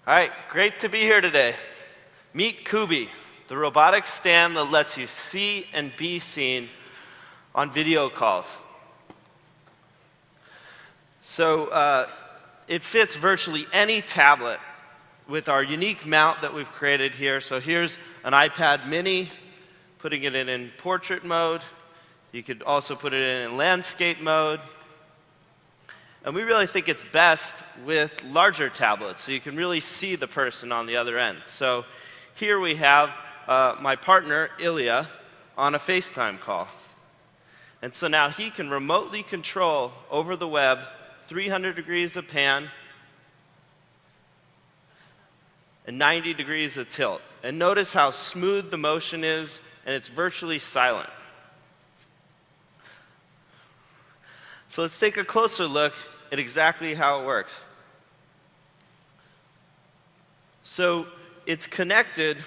All right, great to be here today. Meet Kubi, the robotic stand that lets you see and be seen on video calls. So it fits virtually any tablet with our unique mount that we've created here. So here's an iPad mini, putting it in portrait mode. You could also put it in landscape mode. And we really think it's best with larger tablets, so you can really see the person on the other end. So here we have my partner, Ilya, on a FaceTime call. And so now he can remotely control over the web 300 degrees of pan and 90 degrees of tilt. And notice how smooth the motion is, and it's virtually silent. So let's take a closer look at exactly how it works. So it's connected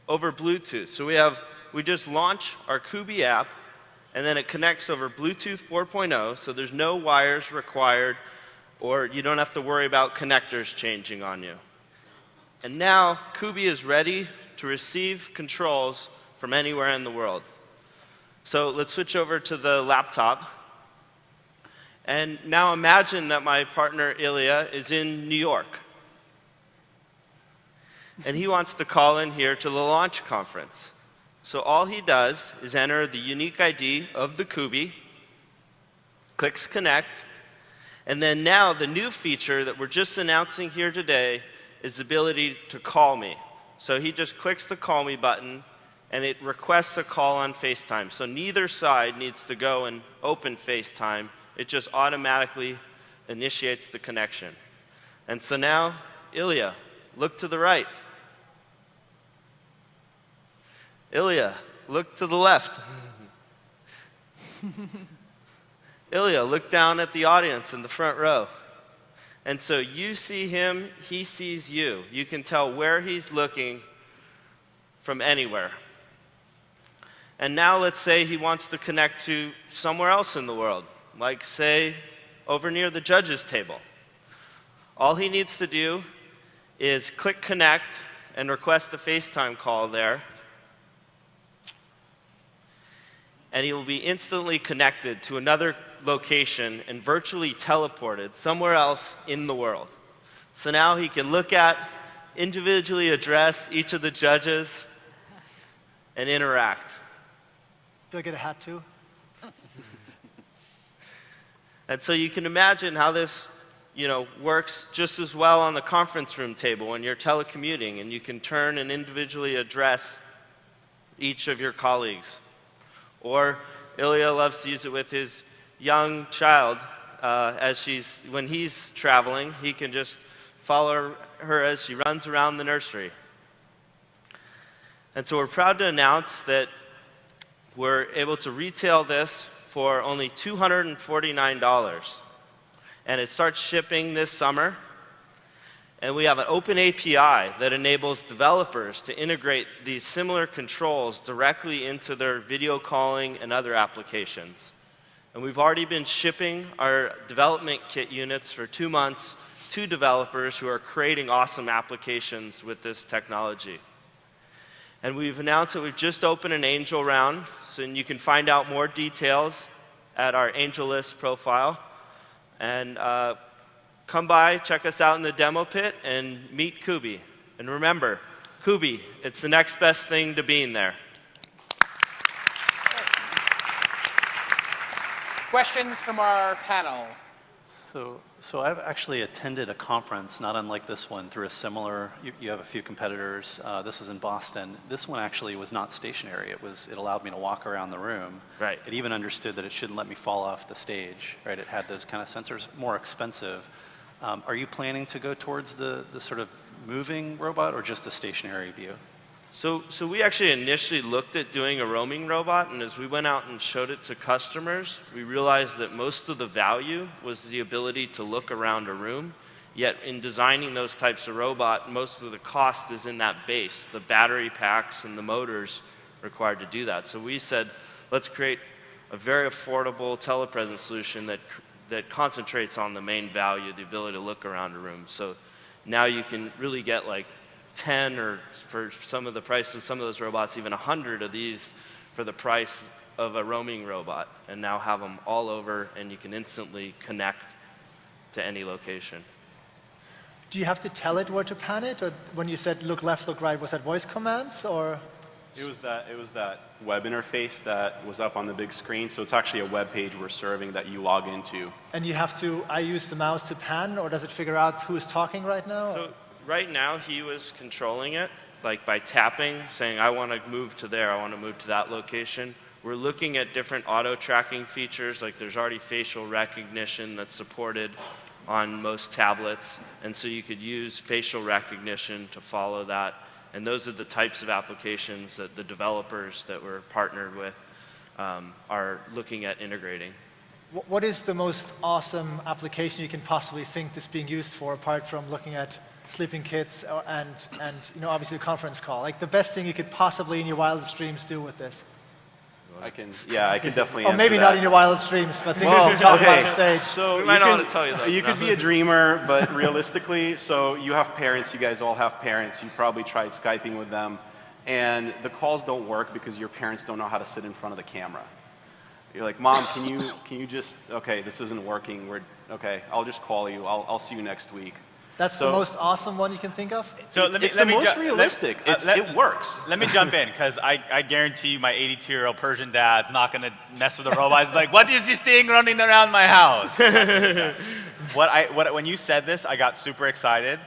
over Bluetooth. So we just launch our Kubi app, and then it connects over Bluetooth 4.0, so there's no wires required, or you don't have to worry about connectors changing on you. And now Kubi is ready to receive controls from anywhere in the world. So let's switch over to the laptop. And now imagine that my partner, Ilya, is in New York. And he wants to call in here to the launch conference. So all he does is enter the unique ID of the Kubi, clicks connect, and then now the new feature that we're just announcing here today is the ability to call me. So he just clicks the call me button, and it requests a call on FaceTime. So neither side needs to go and open FaceTime. It just automatically initiates the connection. And so now, Ilya, look to the right. Ilya, look to the left. Ilya, look down at the audience in the front row. And so you see him, he sees you. You can tell where he's looking from anywhere. And now let's say he wants to connect to somewhere else in the world, like say over near the judges table. All he needs to do is click connect and request a FaceTime call there. And he will be instantly connected to another location and virtually teleported somewhere else in the world. So now he can look at, individually address each of the judges and interact. Do I get a hat too? And so you can imagine how this works just as well on the conference room table when you're telecommuting, and you can turn and individually address each of your colleagues. Or Ilya loves to use it with his young child. When he's traveling, he can just follow her as she runs around the nursery. And so we're proud to announce that we're able to retail this for only $249. And it starts shipping this summer. And we have an open API that enables developers to integrate these similar controls directly into their video calling and other applications. And we've already been shipping our development kit units for 2 months to developers who are creating awesome applications with this technology. And we've announced that we've just opened an angel round, so you can find out more details at our angel list profile. And come by, check us out in the demo pit, and meet Kubi. And remember, Kubi, it's the next best thing to being there. Questions from our panel? So I've actually attended a conference, not unlike this one, through a similar, you have a few competitors. This is in Boston. This one actually was not stationary. It allowed me to walk around the room. Right. It even understood that it shouldn't let me fall off the stage. Right. It had those kind of sensors, more expensive. Are you planning to go towards the sort of moving robot or just a stationary view? So we actually initially looked at doing a roaming robot, and as we went out and showed it to customers, we realized that most of the value was the ability to look around a room. Yet in designing those types of robot, most of the cost is in that base, the battery packs and the motors required to do that. So we said, let's create a very affordable telepresence solution that concentrates on the main value, the ability to look around a room. So now you can really get like 10 or for some of the price of some of those robots, even 100 of these for the price of a roaming robot, and now have them all over, and you can instantly connect to any location. Do you have to tell it where to pan it? Or when you said look left, look right, was that voice commands or? It was that web interface that was up on the big screen. So it's actually a web page we're serving that you log into. And you have to, I use the mouse to pan, or does it figure out who's talking right now? So right now he was controlling it, like by tapping, saying I want to move to there, I want to move to that location. We're looking at different auto tracking features, like there's already facial recognition that's supported on most tablets, and so you could use facial recognition to follow that. And those are the types of applications that the developers that we're partnered with are looking at integrating. What is the most awesome application you can possibly think this being used for, apart from looking at sleeping kids and obviously the conference call? Like the best thing you could possibly in your wildest dreams do with this? I can definitely Or answer maybe that. not in your wildest dreams, but think you can talk about on stage. So We might not want to tell you that. You could be a dreamer, but realistically, so you have parents, you guys all have parents, you probably tried Skyping with them, and the calls don't work because your parents don't know how to sit in front of the camera. You're like, Mom, can you just, okay, this isn't working, okay, I'll just call you, I'll see you next week. That's the most awesome one you can think of? So It's the most realistic. It works. Let me jump in, because I guarantee you my 82-year-old Persian dad's not going to mess with the robot. He's like, what is this thing running around my house? When you said this, I got super excited.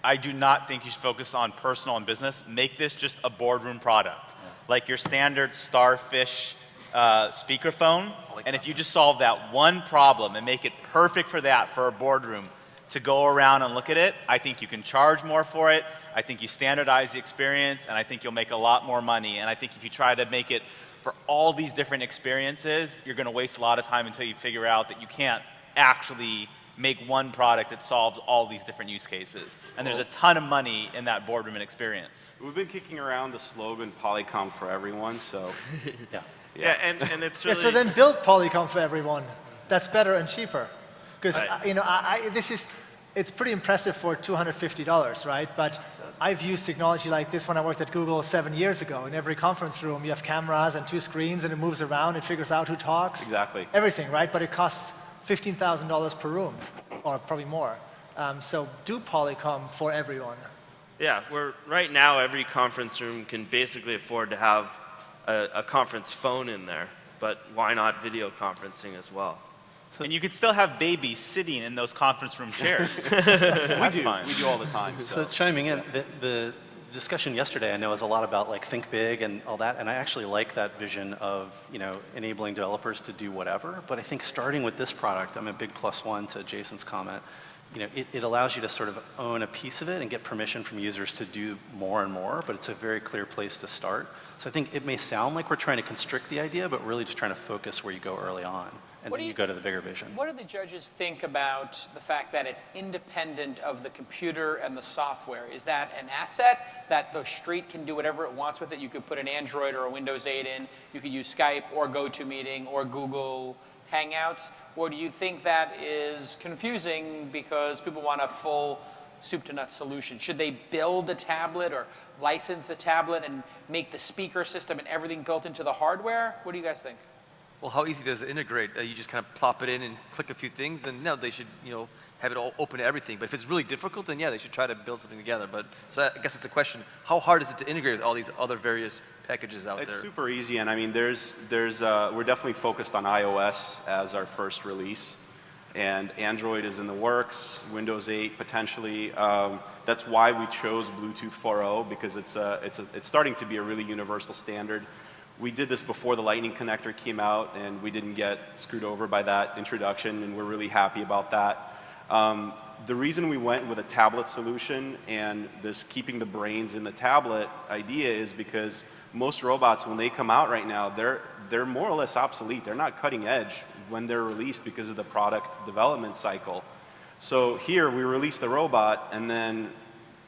I do not think you should focus on personal and business. Make this just a boardroom product. Like your standard Starfish speakerphone. And if you just solve that one problem and make it perfect for that, for a boardroom, to go around and look at it, I think you can charge more for it. I think you standardize the experience, and I think you'll make a lot more money. And I think if you try to make it for all these different experiences, you're going to waste a lot of time until you figure out that you can't actually make one product that solves all these different use cases. And there's a ton of money in that boardroom and experience. We've been kicking around the slogan Polycom for everyone, so Yeah, and it's really... Yeah, so then build Polycom for everyone. That's better and cheaper. Because, it's pretty impressive for $250, right? But I've used technology like this when I worked at Google 7 years ago. In every conference room, you have cameras and 2 screens, and it moves around, it figures out who talks. Exactly. Everything, right? But it costs $15,000 per room, or probably more. So do Polycom for everyone. Yeah, right now every conference room can basically afford to have a conference phone in there, but why not video conferencing as well? And you could still have babies sitting in those conference room chairs. we do all the time. So chiming in, the discussion yesterday I know is a lot about like think big and all that, and I actually like that vision of enabling developers to do whatever. But I think starting with this product, I'm a big +1 to Jason's comment. It allows you to sort of own a piece of it and get permission from users to do more and more, but it's a very clear place to start. So I think it may sound like we're trying to constrict the idea, but really just trying to focus where you go early on, and then you go to the bigger vision. What do the judges think about the fact that it's independent of the computer and the software? Is that an asset that the street can do whatever it wants with it? You could put an Android or a Windows 8 in, you could use Skype or GoToMeeting or Google Hangouts, or do you think that is confusing because people want a full soup-to-nuts solution? Should they build a tablet or license a tablet and make the speaker system and everything built into the hardware? What do you guys think? Well, how easy does it integrate? You just kind of plop it in and click a few things, and no, they should, have it all open to everything. But if it's really difficult, then yeah, they should try to build something together. But so I guess it's a question: how hard is it to integrate with all these other various packages out there? It's super easy, and I mean, we're definitely focused on iOS as our first release, and Android is in the works, Windows 8 potentially. That's why we chose Bluetooth 4.0, because it's starting to be a really universal standard. We did this before the Lightning connector came out, and we didn't get screwed over by that introduction, and we're really happy about that. The reason we went with a tablet solution and this keeping the brains in the tablet idea is because most robots, when they come out right now, they're more or less obsolete. They're not cutting edge when they're released because of the product development cycle. So here, we release the robot, and then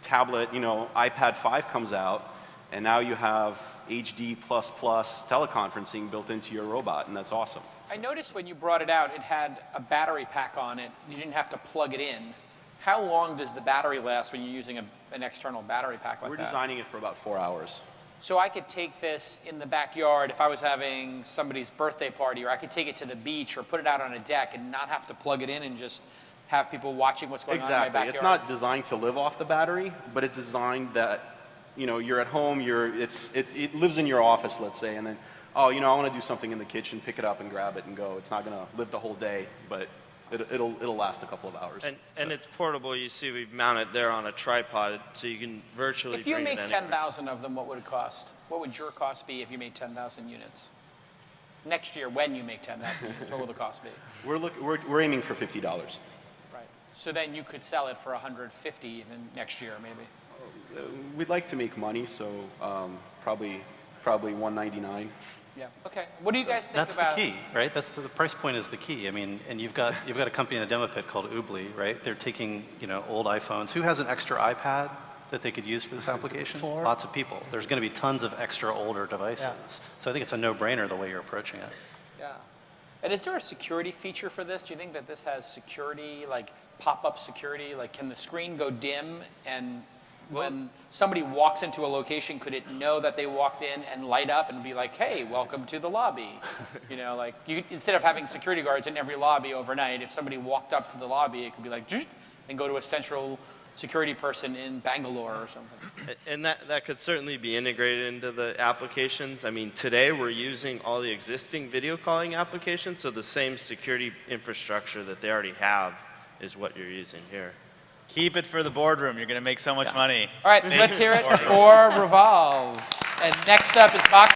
tablet, iPad 5 comes out, and now you have HD++ teleconferencing built into your robot, and that's awesome. I noticed when you brought it out, it had a battery pack on it. You didn't have to plug it in. How long does the battery last when you're using an external battery pack like that? We're designing it for about 4 hours. So I could take this in the backyard if I was having somebody's birthday party, or I could take it to the beach or put it out on a deck and not have to plug it in and just have people watching what's going on in my backyard. It's not designed to live off the battery, but it's designed that, you're at home, it lives in your office, let's say, and then, I want to do something in the kitchen, pick it up and grab it and go. It's not going to live the whole day, but it'll last a couple of hours. And it's portable. You see, we've mounted there on a tripod, so you can virtually. If you bring it make anywhere. 10,000 of them, what would it cost? What would your cost be if you made 10,000 units? Next year, when you make 10,000 units, what will the cost be? We're aiming for $50. Right. So then you could sell it for 150 even next year, maybe. We'd like to make money, so probably 199. Yeah. Okay. What do you guys think That's about? the key, right? That's the price point is the key. I mean, and you've got a company in the demo pit called Ubli, right? They're taking old iPhones. Who has an extra iPad that they could use for this application? Lots of people. There's going to be tons of extra older devices. Yeah. So I think it's a no-brainer the way you're approaching it. Yeah. And is there a security feature for this? Do you think that this has security, like pop-up security? Like, can the screen go dim and when somebody walks into a location, could it know that they walked in and light up and be like, hey, welcome to the lobby? Like instead of having security guards in every lobby overnight, if somebody walked up to the lobby, it could be like, and go to a central security person in Bangalore or something. And that could certainly be integrated into the applications. I mean, today we're using all the existing video calling applications, so the same security infrastructure that they already have is what you're using here. Keep it for the boardroom. You're going to make so much money. All right, let's hear it for Revolve. And next up is Box.